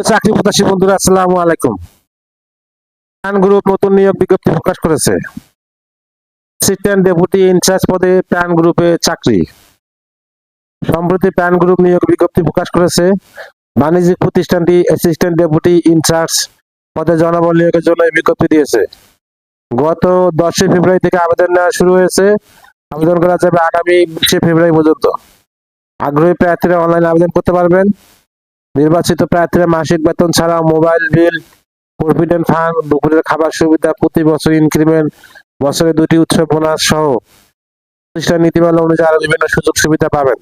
চাকরি প্রত্যাশী বন্ধুরা, আসসালামু আলাইকুম। প্যান গ্রুপ নতুন নিয়োগ বিজ্ঞপ্তি প্রকাশ করেছে। অ্যাসিস্ট্যান্ট ডেপুটি ইনচার্জ পদে প্যান গ্রুপে চাকরি। সম্প্রতি প্যান গ্রুপ নিয়োগ বিজ্ঞপ্তি প্রকাশ করেছে। বাণিজ্যিক প্রতিষ্ঠানটি অ্যাসিস্ট্যান্ট ডেপুটি ইনচার্জ পদে জনবল নিয়োগের জন্য এই বিজ্ঞপ্তি দিয়েছে। গত 10 ফেব্রুয়ারি থেকে আবেদন নেওয়া শুরু হয়েছে। আবেদন করা যাবে আগামী 20 ফেব্রুয়ারি পর্যন্ত। আগ্রহী প্রার্থীরা অনলাইনে আবেদন করতে পারবেন। নির্বাচিত প্রার্থীরা মাসিক বেতন ছাড়াও মোবাইল বিল, প্রভিডেন্ট ফান্ড, দুপুরের খাবার সুবিধা, প্রতি বছর ইনক্রিমেন্ট, বছরে 2টি উৎসব বোনাস সহ প্রতিষ্ঠান নীতিমালা অনুযায়ী আরো বিভিন্ন সুযোগ সুবিধা পাবেন।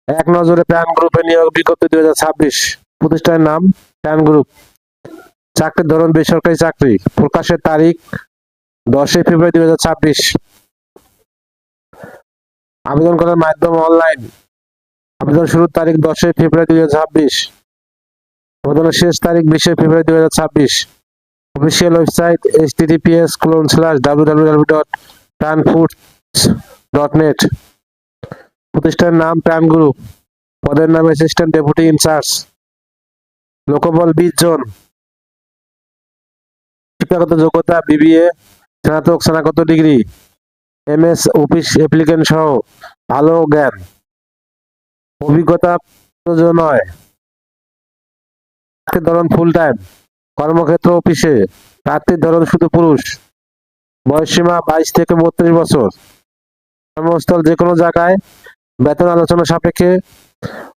এক নজরে প্যান গ্রুপে নিয়োগ বিজ্ঞপ্তি 2026। প্রতিষ্ঠানের নাম প্যান গ্রুপ। চাকরির ধরন বেসরকারি চাকরি। প্রকাশের তারিখ 10 ফেব্রুয়ারি 2026। আবেদন করার মাধ্যম অনলাইন। আবেদন শুরুর তারিখ 10 ফেব্রুয়ারি 2026। আবেদনের শেষ তারিখ 20 ফেব্রুয়ারি 2026। Official website https://www.panfoods.net। প্রতিষ্ঠানের নাম প্যান গ্রুপ। পদের নাম অ্যাসিস্ট্যান্ট ডেপুটি ইনচার্জ। লোকবল 20 জন। শিক্ষাগত যোগ্যতা বিবিএ, স্নাতক, স্নাতকোত্তর ডিগ্রি, এমএস অফিস অ্যাপ্লিকেশন সহ ভালো জ্ঞান। অভিজ্ঞতা প্রয়োজন নয়। ধরন ফুল টাইম। কর্মক্ষেত্র অফিসে। প্রার্থীর ধরন শুধু পুরুষ। বয়সসীমা 22 থেকে 32 বছর। কর্মস্থল যে কোনো জায়গায়। বেতন আলোচনা সাপেক্ষে।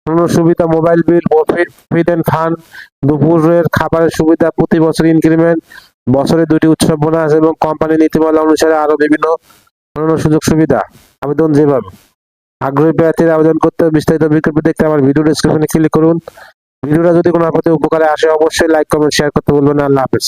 অন্য সুবিধা মোবাইল বিল, প্রভিডেন্ট ফান্ড, দুপুরের খাবারের সুবিধা, প্রতি বছর ইনক্রিমেন্ট, বছরে 2টি উৎসব বোনাস এবং কোম্পানি নীতিমালা অনুসারে আরো বিভিন্ন অন্যান্য সুযোগ সুবিধা। আবেদন যেভাবে। আগ্রহী প্রার্থীরা আবেদন করতে বিস্তারিত বিজ্ঞপ্তি দেখতে আমার ভিডিও ডেসক্রিপশনে ক্লিক করুন। ভিডিওটা যদি কোনো আপনাদের উপকারে আসে অবশ্যই লাইক, কমেন্ট, শেয়ার করতে ভুলবেন না। আল্লাহ হাফেজ।